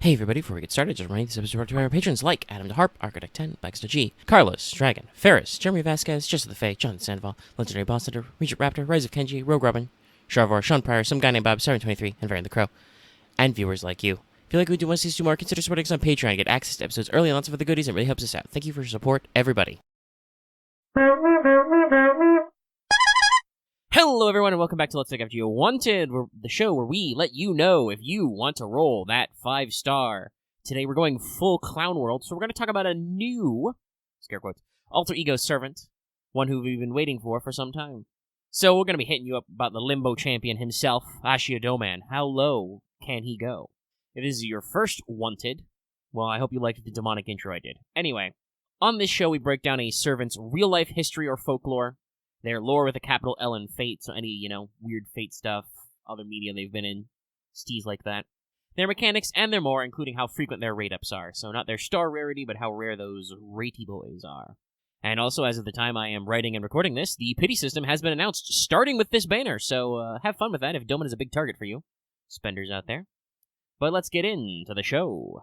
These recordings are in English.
Hey everybody, before we get started, just reminding this episode brought to our patrons like Adam DeHarp, Architect 10, Baxter G, Carlos, Dragon, Ferris, Jeremy Vasquez, Just the Fae, Jonathan Sandoval, Legendary Boss Hunter, Regent Raptor, Rise of Kenji, Rogue Robin, Sharvar, Sean Pryor, some guy named Bob, 723, and Varian the Crow, and viewers like you. If you like what we do, want to see us do more, consider supporting us on Patreon, get access to episodes early and lots of other goodies, and it really helps us out. Thank you for your support, everybody. Hello everyone and welcome back to Let's Take FGO Wanted, the show where we let you know if you want to roll that 5-star. Today we're going full clown world, so we're going to talk about a new, scare quotes, alter ego servant, one who we've been waiting for some time. So we're going to be hitting you up about the Limbo champion himself, Ashiya Douman. How low can he go? If this is your first Wanted, well, I hope you liked the demonic intro I did. Anyway, on this show we break down a servant's real-life history or folklore, their lore with a capital L and fate, so any, weird fate stuff, other media they've been in, steez like that. Their mechanics and their more, including how frequent their rate-ups are. So not their star rarity, but how rare those ratey boys are. And also, as of the time I am writing and recording this, the pity system has been announced, starting with this banner, so have fun with that if Douman is a big target for you, spenders out there. But let's get into the show.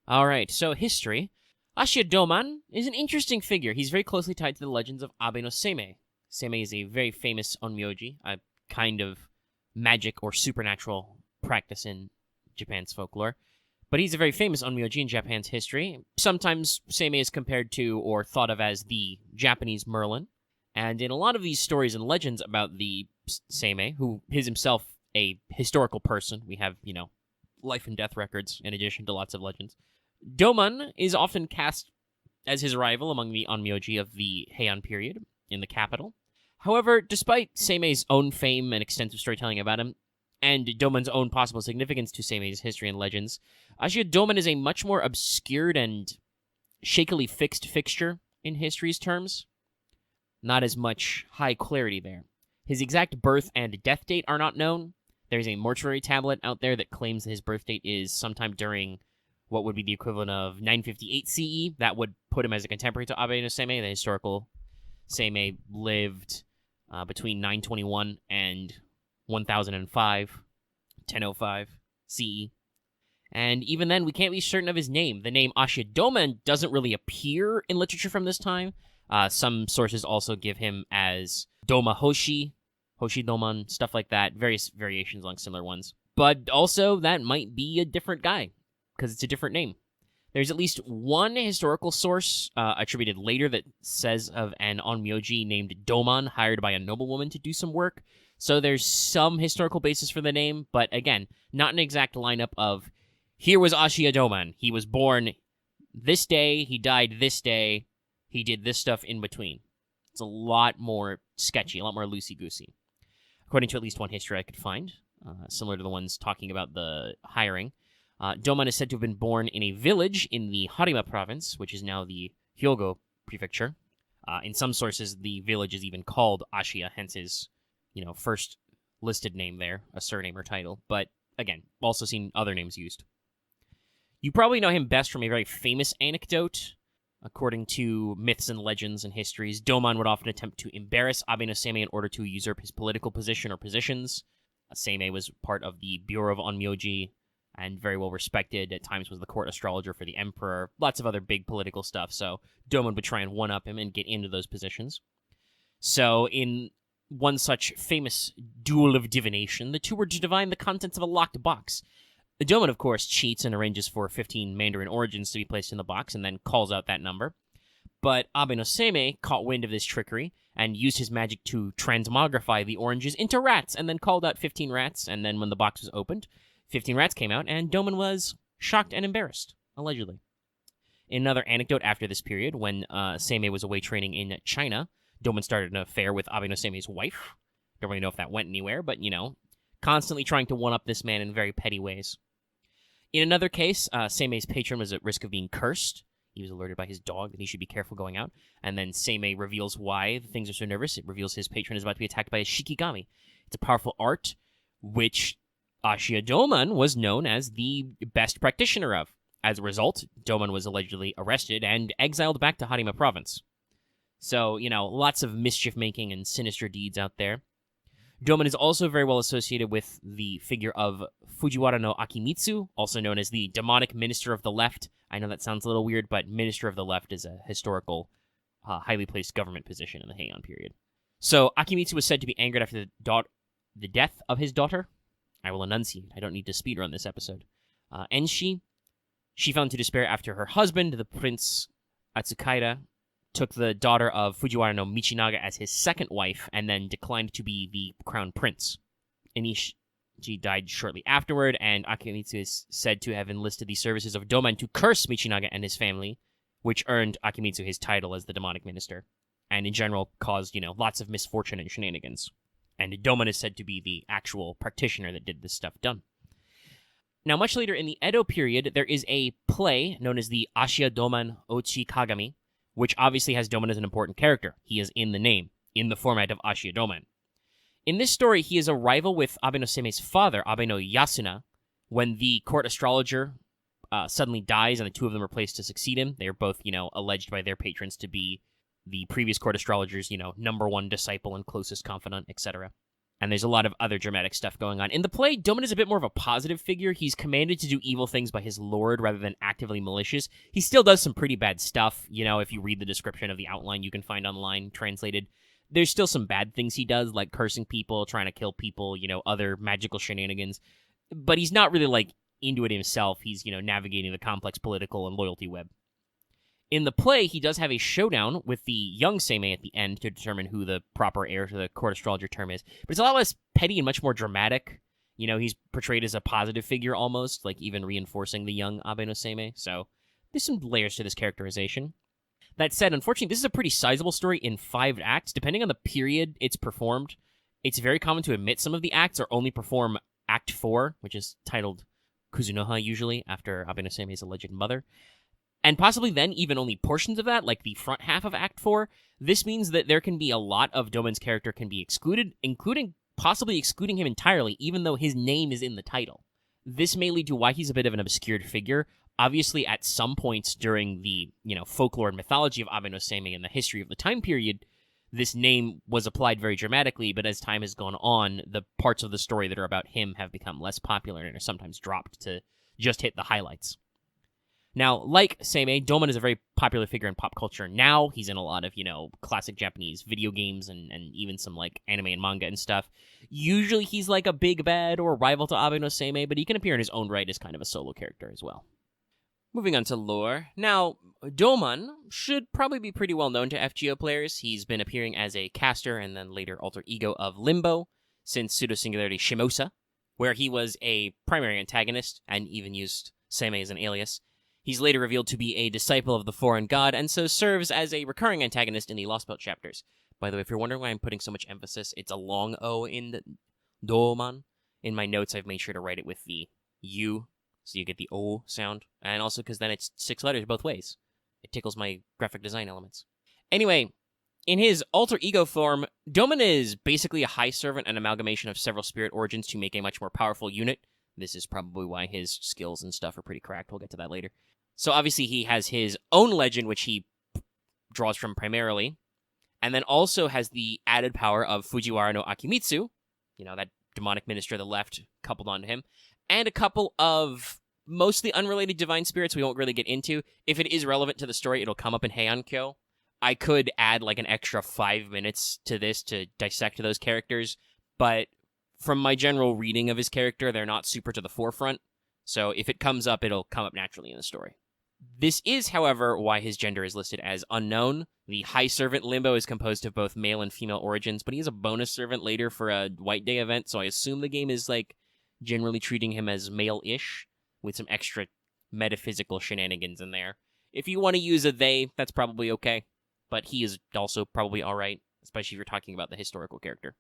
Alright, so history. Ashiya Douman is an interesting figure. He's very closely tied to the legends of Abe no Seimei. Seimei is a very famous onmyoji, a kind of magic or supernatural practice in Japan's folklore. But he's a very famous onmyoji in Japan's history. Sometimes Seimei is compared to or thought of as the Japanese Merlin. And in a lot of these stories and legends about the Seimei, who is himself a historical person, we have, life and death records in addition to lots of legends. Douman is often cast as his rival among the onmyoji of the Heian period in the capital. However, despite Seimei's own fame and extensive storytelling about him, and Douman's own possible significance to Seimei's history and legends, Ashiya Douman is a much more obscured and shakily fixed fixture in history's terms. Not as much high clarity there. His exact birth and death date are not known. There's a mortuary tablet out there that claims that his birth date is sometime during what would be the equivalent of 958 CE. That would put him as a contemporary to Abe no Seimei. The historical Seimei lived between 921 and 1005, 1005 CE. And even then, we can't be certain of his name. The name Ashiya Douman doesn't really appear in literature from this time. Some sources also give him as Doma Hoshi, Hoshi Douman, stuff like that. Various variations along similar ones. But also, that might be a different guy, because it's a different name. There's at least one historical source attributed later that says of an onmyoji named Douman hired by a noblewoman to do some work. So there's some historical basis for the name, but again, not an exact lineup of, here was Ashiya Douman. He was born this day, he died this day, he did this stuff in between. It's a lot more sketchy, a lot more loosey-goosey. According to at least one history I could find, similar to the ones talking about the hiring, Douman is said to have been born in a village in the Harima province, which is now the Hyogo prefecture. In some sources, the village is even called Ashiya, hence his, first listed name there, a surname or title. But, again, also seen other names used. You probably know him best from a very famous anecdote. According to myths and legends and histories, Douman would often attempt to embarrass Abe no Seimei in order to usurp his political position or positions. Seimei was part of the Bureau of Onmyoji, and very well respected, at times was the court astrologer for the emperor, lots of other big political stuff, so Douman would try and one-up him and get into those positions. So, in one such famous duel of divination, the two were to divine the contents of a locked box. Douman, of course, cheats and arranges for 15 Mandarin origins to be placed in the box, and then calls out that number. But Abe no Seimei caught wind of this trickery, and used his magic to transmogrify the oranges into rats, and then called out 15 rats, and then when the box was opened, 15 rats came out, and Douman was shocked and embarrassed, allegedly. In another anecdote after this period, when Seimei was away training in China, Douman started an affair with Abe no Seimei's wife. Don't really know if that went anywhere, but, constantly trying to one-up this man in very petty ways. In another case, Seimei's patron was at risk of being cursed. He was alerted by his dog that he should be careful going out, and then Seimei reveals why the things are so nervous. It reveals his patron is about to be attacked by a shikigami. It's a powerful art, which Ashiya Douman was known as the best practitioner of. As a result, Douman was allegedly arrested and exiled back to Harima province. So, lots of mischief-making and sinister deeds out there. Douman is also very well associated with the figure of Fujiwara no Akimitsu, also known as the demonic minister of the left. I know that sounds a little weird, but minister of the left is a historical, highly placed government position in the Heian period. So Akimitsu was said to be angered after the death of his daughter. I will enunciate. I don't need to speedrun this episode. Enshi. She fell into despair after her husband, the Prince Atsukaira, took the daughter of Fujiwara no Michinaga as his second wife, and then declined to be the crown prince. Inishi died shortly afterward, and Akimitsu is said to have enlisted the services of Douman to curse Michinaga and his family, which earned Akimitsu his title as the demonic minister, and in general caused, lots of misfortune and shenanigans. And Douman is said to be the actual practitioner that did this stuff done. Now, much later in the Edo period, there is a play known as the Ashiya Douman Ochi Kagami, which obviously has Douman as an important character. He is in the name, in the format of Ashiya Douman. In this story, he is a rival with Abe no Seime's father, Abe no Yasuna, when the court astrologer suddenly dies and the two of them are placed to succeed him. They are both, alleged by their patrons to be the previous court astrologer's, number one disciple and closest confidant, etc. And there's a lot of other dramatic stuff going on. In the play, Douman is a bit more of a positive figure. He's commanded to do evil things by his lord rather than actively malicious. He still does some pretty bad stuff. If you read the description of the outline you can find online translated, there's still some bad things he does, like cursing people, trying to kill people, other magical shenanigans. But he's not really, into it himself. He's, navigating the complex political and loyalty web. In the play, he does have a showdown with the young Seimei at the end to determine who the proper heir to the court astrologer term is. But it's a lot less petty and much more dramatic. He's portrayed as a positive figure almost, even reinforcing the young Abe no Seimei. So there's some layers to this characterization. That said, unfortunately, this is a pretty sizable story in 5 acts. Depending on the period it's performed, it's very common to omit some of the acts or only perform Act 4, which is titled Kuzunoha usually, after Abe no Seimei's alleged mother. And possibly then even only portions of that, like the front half of Act 4. This means that there can be a lot of Douman's character can be excluded, including possibly excluding him entirely, even though his name is in the title. This may lead to why he's a bit of an obscured figure. Obviously, at some points during the, folklore and mythology of Abe no Seimei and the history of the time period, this name was applied very dramatically, but as time has gone on, the parts of the story that are about him have become less popular and are sometimes dropped to just hit the highlights. Now, like Seimei, Douman is a very popular figure in pop culture now. He's in a lot of, classic Japanese video games and even some, anime and manga and stuff. Usually he's a big bad or rival to Abe no Seimei, but he can appear in his own right as kind of a solo character as well. Moving on to lore. Now, Douman should probably be pretty well known to FGO players. He's been appearing as a caster and then later alter ego of Limbo since pseudo-singularity Shimosa, where he was a primary antagonist and even used Seimei as an alias. He's later revealed to be a disciple of the foreign god, and so serves as a recurring antagonist in the Lost Belt chapters. By the way, if you're wondering why I'm putting so much emphasis, it's a long O in the Douman. In my notes, I've made sure to write it with the U, so you get the O sound, and also because then it's 6 letters both ways. It tickles my graphic design elements. Anyway, in his alter ego form, Douman is basically a high servant and amalgamation of several spirit origins to make a much more powerful unit. This is probably why his skills and stuff are pretty cracked. We'll get to that later. So obviously he has his own legend, which he draws from primarily, and then also has the added power of Fujiwara no Akimitsu, that demonic minister of the left coupled onto him, and a couple of mostly unrelated divine spirits we won't really get into. If it is relevant to the story, it'll come up in Heian-kyo. I could add an extra 5 minutes to this to dissect those characters, but from my general reading of his character, they're not super to the forefront, so if it comes up, it'll come up naturally in the story. This is, however, why his gender is listed as unknown. The High Servant Limbo is composed of both male and female origins, but he is a bonus servant later for a White Day event, so I assume the game is, generally treating him as male-ish, with some extra metaphysical shenanigans in there. If you want to use a they, that's probably okay, but he is also probably alright, especially if you're talking about the historical character.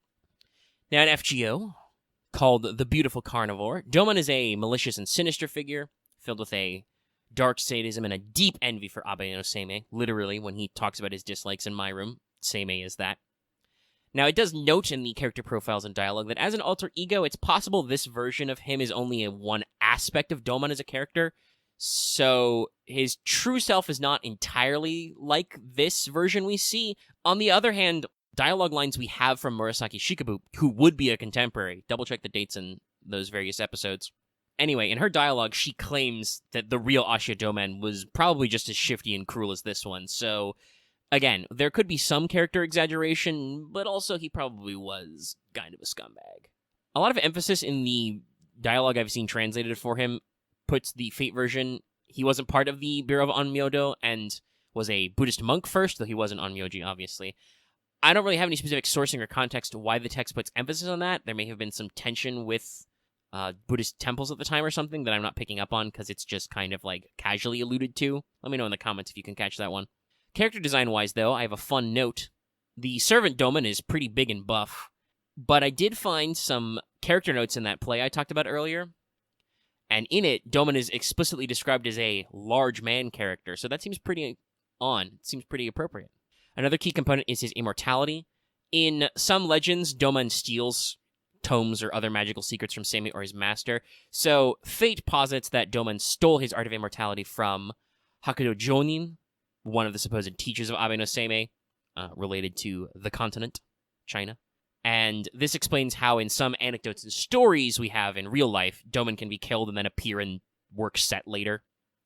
Now, an FGO, called the Beautiful Carnivore, Douman is a malicious and sinister figure, filled with a dark sadism and a deep envy for Abe no Seimei. Literally, when he talks about his dislikes in my room, Seimei is that. Now, it does note in the character profiles and dialogue that as an alter ego, it's possible this version of him is only one aspect of Douman as a character, so his true self is not entirely like this version we see. On the other hand, dialogue lines we have from Murasaki Shikabu, who would be a contemporary. Double-check the dates in those various episodes. Anyway, in her dialogue, she claims that the real Ashiya Douman was probably just as shifty and cruel as this one, so again, there could be some character exaggeration, but also he probably was kind of a scumbag. A lot of emphasis in the dialogue I've seen translated for him puts the Fate version. He wasn't part of the Bureau of Onmyodo and was a Buddhist monk first, though he wasn't Onmyoji, obviously. I don't really have any specific sourcing or context to why the text puts emphasis on that. There may have been some tension with Buddhist temples at the time or something that I'm not picking up on because it's just kind of like casually alluded to. Let me know in the comments if you can catch that one. Character design-wise, though, I have a fun note. The Servant Douman is pretty big and buff, but I did find some character notes in that play I talked about earlier, and in it, Douman is explicitly described as a large man character, so that seems pretty on. It seems pretty appropriate. Another key component is his immortality. In some legends, Douman steals tomes or other magical secrets from Seimei or his master, so Fate posits that Douman stole his Art of Immortality from Hakudo Jonin, one of the supposed teachers of Abe no Seimei, related to the continent, China. And this explains how in some anecdotes and stories we have in real life, Douman can be killed and then appear in work set later.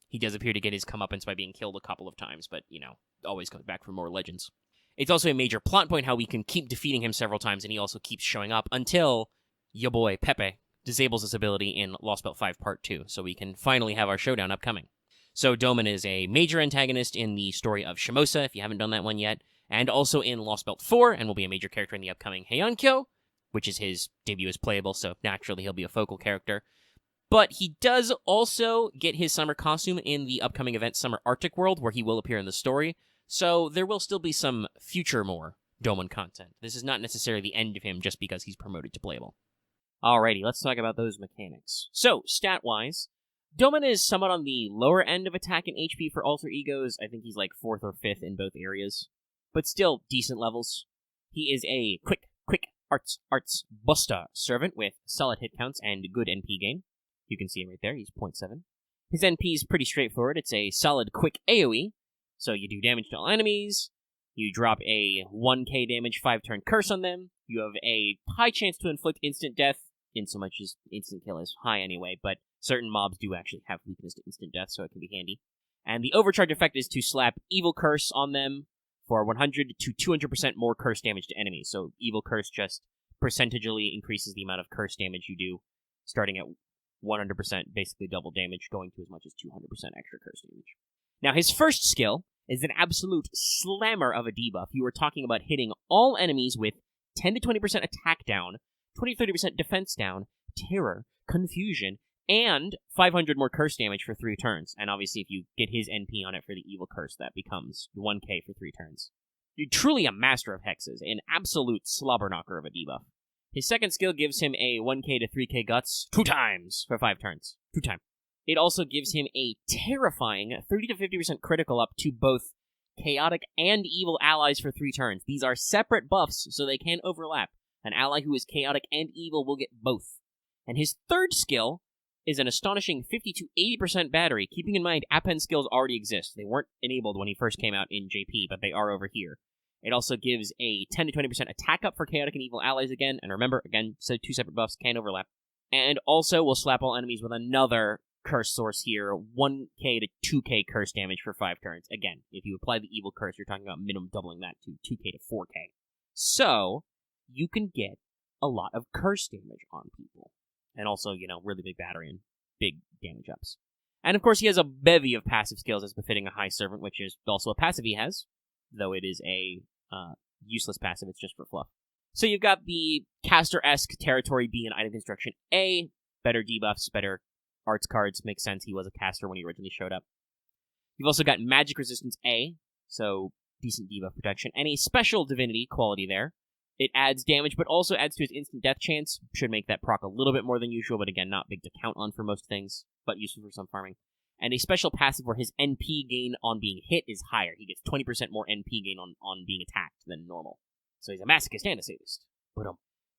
He does appear to get his comeuppance by being killed a couple of times, but, always comes back for more legends. It's also a major plot point how we can keep defeating him several times, and he also keeps showing up until your boy Pepe disables his ability in Lost Belt 5 Part 2, so we can finally have our showdown upcoming. So Douman is a major antagonist in the story of Shimosa, if you haven't done that one yet, and also in Lost Belt 4, and will be a major character in the upcoming Heiankyo, which is his debut as playable, so naturally he'll be a focal character. But he does also get his summer costume in the upcoming event Summer Arctic World, where he will appear in the story, so there will still be some future more Douman content. This is not necessarily the end of him just because he's promoted to playable. Alrighty, let's talk about those mechanics. So, stat-wise, Douman is somewhat on the lower end of attack and HP for alter egos. I think he's like 4th or 5th in both areas, but still decent levels. He is a quick arts buster servant with solid hit counts and good NP gain. You can see him right there, he's 0.7. His NP is pretty straightforward. It's a solid quick AoE, so you do damage to all enemies, you drop a 1k damage 5-turn curse on them, you have a high chance to inflict instant death, in so much as instant kill is high anyway, but certain mobs do actually have weakness to instant death, so it can be handy. And the overcharge effect is to slap Evil Curse on them for 100 to 200% more curse damage to enemies. So Evil Curse just percentagely increases the amount of curse damage you do, starting at 100%, basically double damage, going to as much as 200% extra curse damage. Now, his first skill is an absolute slammer of a debuff. You are talking about hitting all enemies with 10 to 20% attack down, 20-30% defense down, terror, confusion, and 500 more curse damage for 3 turns. And obviously, if you get his NP on it for the Evil Curse, that becomes 1k for 3 turns. You're truly a master of hexes, an absolute slobber knocker of a debuff. His second skill gives him a 1k to 3k guts 2 times for 5 turns. 2 times. It also gives him a terrifying 30 to 50% critical up to both chaotic and evil allies for 3 turns. These are separate buffs, so they can overlap. An ally who is chaotic and evil will get both. And his third skill is an astonishing 50 to 80% battery, keeping in mind append skills already exist. They weren't enabled when he first came out in JP, but they are over here. It also gives a 10 to 20% attack up for chaotic and evil allies again, and remember, again, so 2 separate buffs can overlap. And also will slap all enemies with another curse source here, 1k to 2k curse damage for 5 turns. Again, if you apply the Evil Curse, you're talking about minimum doubling that to 2k to 4k. So, you can get a lot of curse damage on people. And also, really big battery and big damage ups. And of course, he has a bevy of passive skills as befitting a high servant, which is also a passive he has, though it is a useless passive, it's just for fluff. So you've got the caster-esque territory B and item construction A, better debuffs, better arts cards, makes sense, he was a caster when he originally showed up. You've also got magic resistance A, so decent debuff protection, and a special divinity quality there. It adds damage, but also adds to his instant death chance. Should make that proc a little bit more than usual, but again, not big to count on for most things, but useful for some farming. And a special passive where his NP gain on being hit is higher. He gets 20% more NP gain on being attacked than normal. So he's a masochist and a sadist.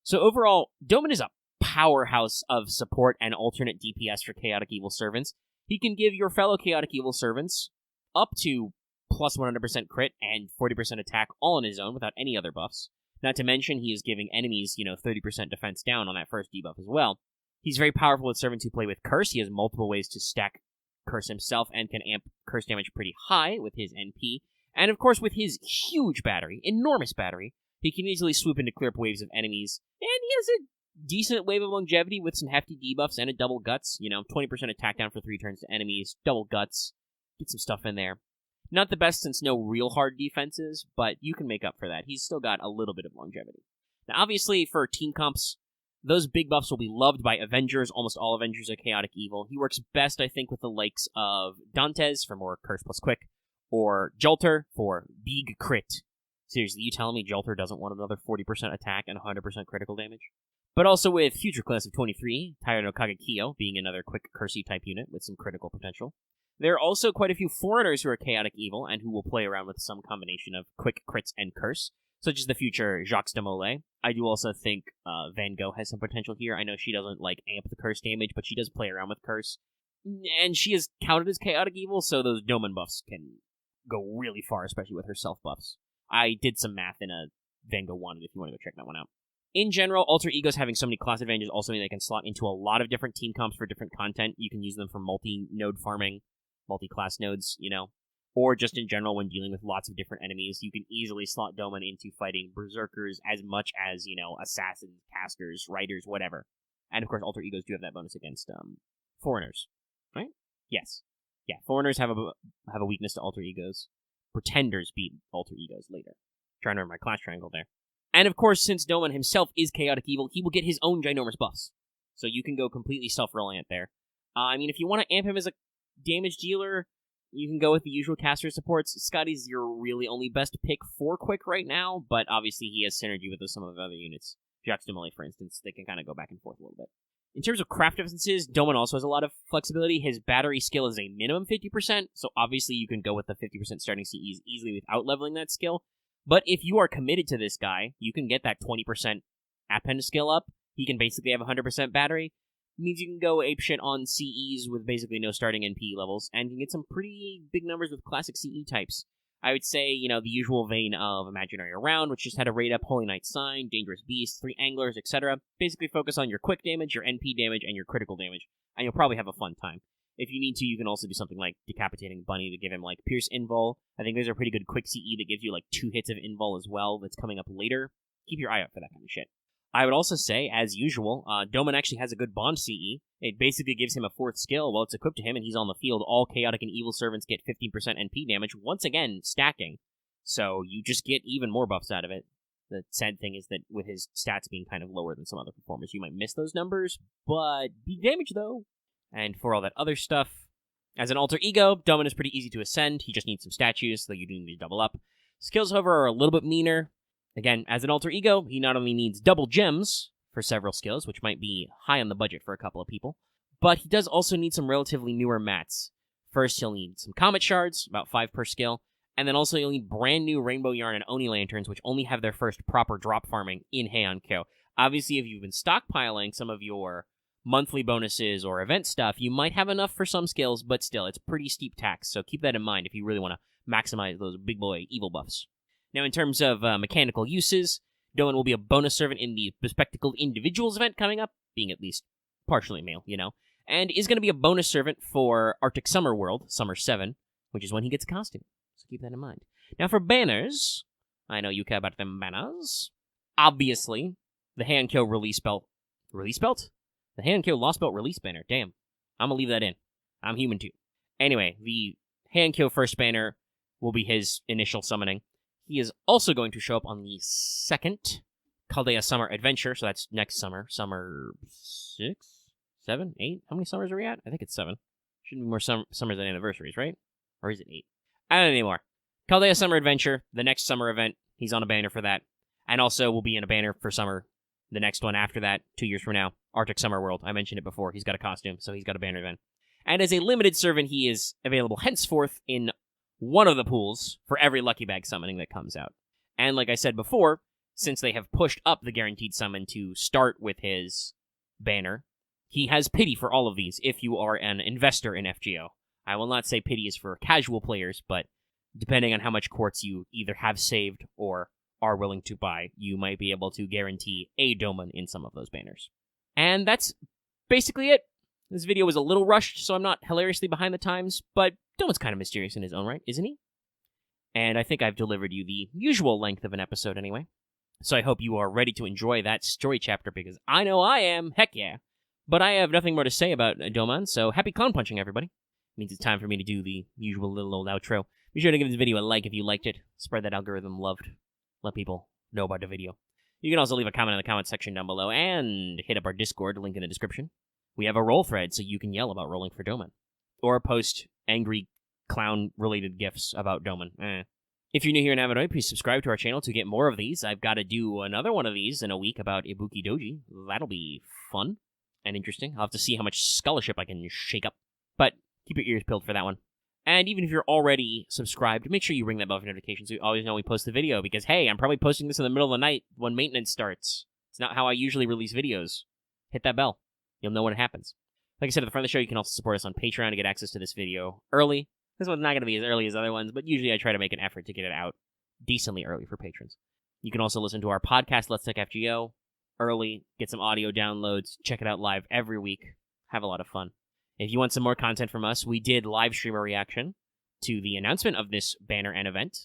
So overall, Douman is a powerhouse of support and alternate DPS for Chaotic Evil Servants. He can give your fellow Chaotic Evil Servants up to plus 100% crit and 40% attack all on his own without any other buffs. Not to mention, he is giving enemies, 30% defense down on that first debuff as well. He's very powerful with servants who play with Curse. He has multiple ways to stack Curse himself and can amp Curse damage pretty high with his NP. And of course, with his huge battery, enormous battery, he can easily swoop in to clear up waves of enemies. And he has a decent wave of longevity with some hefty debuffs and a double guts. 20% attack down for 3 turns to enemies, double guts. Get some stuff in there. Not the best since no real hard defenses, but you can make up for that. He's still got a little bit of longevity. Now, obviously, for team comps, those big buffs will be loved by Avengers. Almost all Avengers are Chaotic Evil. He works best, I think, with the likes of Dantes for more Curse plus Quick, or Jolter for big crit. Seriously, you telling me Jolter doesn't want another 40% attack and 100% critical damage? But also with Future Class of 23, Taira no Kagekiyo being another quick Cursey type unit with some critical potential. There are also quite a few foreigners who are Chaotic Evil and who will play around with some combination of quick crits and curse, such as the future Jacques de Molay. I do also think Van Gogh has some potential here. I know she doesn't amp the curse damage, but she does play around with curse. And she is counted as Chaotic Evil, so those Douman buffs can go really far, especially with her self buffs. I did some math in a Van Gogh 1 if you want to go check that one out. In general, Alter Egos having so many class advantages also mean they can slot into a lot of different team comps for different content. You can use them for multi-node farming, multi-class nodes, or just in general when dealing with lots of different enemies. You can easily slot Douman into fighting Berserkers as much as, assassins, casters, riders, whatever. And of course, Alter Egos do have that bonus against foreigners, right? Yes. Yeah, foreigners have a weakness to Alter Egos. Pretenders beat Alter Egos later. Trying to remember my class triangle there. And of course, since Douman himself is Chaotic Evil, he will get his own ginormous buffs. So you can go completely self-reliant there. If you want to amp him as a damage dealer, you can go with the usual caster supports. Scotty's your really only best pick for quick right now, but obviously he has synergy with some of the other units. Jacques de Molay, for instance, they can kind of go back and forth a little bit. In terms of craft differences, Douman also has a lot of flexibility. His battery skill is a minimum 50%, so obviously you can go with the 50% starting CEs easily without leveling that skill. But if you are committed to this guy, you can get that 20% append skill up. He can basically have 100% battery. It means you can go apeshit on CEs with basically no starting NP levels, and can get some pretty big numbers with classic CE types. I would say, the usual vein of Imaginary Around, which just had a rate up, Holy Knight Sign, Dangerous Beast, 3 Anglers, etc. Basically focus on your quick damage, your NP damage, and your critical damage, and you'll probably have a fun time. If you need to, you can also do something like Decapitating Bunny to give him, Pierce Invul. I think there's a pretty good quick CE that gives you, 2 hits of Invul as well that's coming up later. Keep your eye out for that kind of shit. I would also say, as usual, Douman actually has a good Bond CE. It basically gives him a 4th skill while it's equipped to him and he's on the field. All Chaotic and Evil Servants get 15% NP damage, once again, stacking. So you just get even more buffs out of it. The sad thing is that with his stats being kind of lower than some other performers, you might miss those numbers, but big damage though. And for all that other stuff, as an alter ego, Douman is pretty easy to ascend. He just needs some statues, though you do need to double up. Skills, however, are a little bit meaner. Again, as an alter ego, he not only needs double gems for several skills, which might be high on the budget for a couple of people, but he does also need some relatively newer mats. First, he'll need some Comet Shards, about 5 per skill, and then also you'll need brand new Rainbow Yarn and Oni Lanterns, which only have their first proper drop farming in Heian-kyo. Obviously, if you've been stockpiling some of your monthly bonuses or event stuff, you might have enough for some skills, but still, it's pretty steep tax, so keep that in mind if you really want to maximize those big boy evil buffs. Now, in terms of mechanical uses, Douman will be a bonus servant in the Bespectacled Individuals event coming up, being at least partially male, and is going to be a bonus servant for Arctic Summer World, Summer 7, which is when he gets a costume, so keep that in mind. Now, for banners, I know you care about them banners. Obviously, the Heian-kyo release belt. Release belt? The Heian-kyo Lost Belt release banner. Damn. I'm gonna leave that in. I'm human too. Anyway, the Heian-kyo first banner will be his initial summoning. He is also going to show up on the second Chaldea Summer Adventure, so that's next summer. Summer 6? 7? 8? How many summers are we at? I think it's 7. Shouldn't be more summers than anniversaries, right? Or is it 8? I don't know anymore. Chaldea Summer Adventure, the next summer event. He's on a banner for that. And also will be in a banner for summer. The next one after that, 2 years from now, Arctic Summer World. I mentioned it before. He's got a costume, so he's got a banner then. And as a limited servant, he is available henceforth in one of the pools for every Lucky Bag summoning that comes out. And like I said before, since they have pushed up the guaranteed summon to start with his banner, he has pity for all of these if you are an investor in FGO. I will not say pity is for casual players, but depending on how much quartz you either have saved or are willing to buy, you might be able to guarantee a Douman in some of those banners. And that's basically it. This video was a little rushed, so I'm not hilariously behind the times, but Douman's kind of mysterious in his own right, isn't he? And I think I've delivered you the usual length of an episode anyway. So I hope you are ready to enjoy that story chapter, because I know I am, heck yeah. But I have nothing more to say about Douman, so happy clown punching, everybody. It means it's time for me to do the usual little old outro. Be sure to give this video a like if you liked it. Spread that algorithm loved. Let people know about the video. You can also leave a comment in the comment section down below, and hit up our Discord, link in the description. We have a roll thread, so you can yell about rolling for Douman. Or post angry clown-related gifs about Douman. If you're new here in Avidoy, please subscribe to our channel to get more of these. I've got to do another one of these in a week about Ibuki Doji. That'll be fun and interesting. I'll have to see how much scholarship I can shake up. But keep your ears peeled for that one. And even if you're already subscribed, make sure you ring that bell for notifications so you always know when we post the video. Because, hey, I'm probably posting this in the middle of the night when maintenance starts. It's not how I usually release videos. Hit that bell. You'll know when it happens. Like I said at the front of the show, you can also support us on Patreon to get access to this video early. This one's not going to be as early as other ones, but usually I try to make an effort to get it out decently early for patrons. You can also listen to our podcast, Let's Talk FGO, early, get some audio downloads, check it out live every week, have a lot of fun. If you want some more content from us, we did live stream a reaction to the announcement of this banner and event,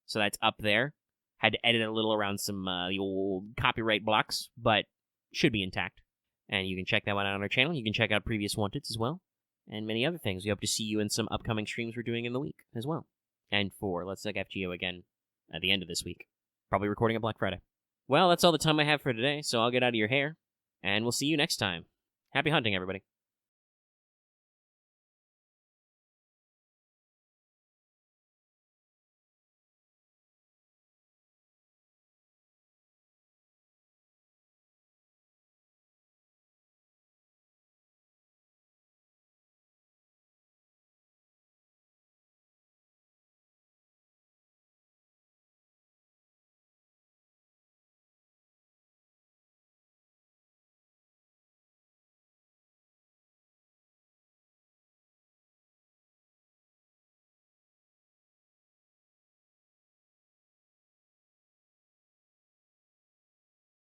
so that's up there. Had to edit a little around some the old copyright blocks, but should be intact. And you can check that one out on our channel. You can check out previous Wanteds as well, and many other things. We hope to see you in some upcoming streams we're doing in the week as well. And for Let's Talk FGO again at the end of this week. Probably recording on Black Friday. Well, that's all the time I have for today, so I'll get out of your hair, and we'll see you next time. Happy hunting, everybody.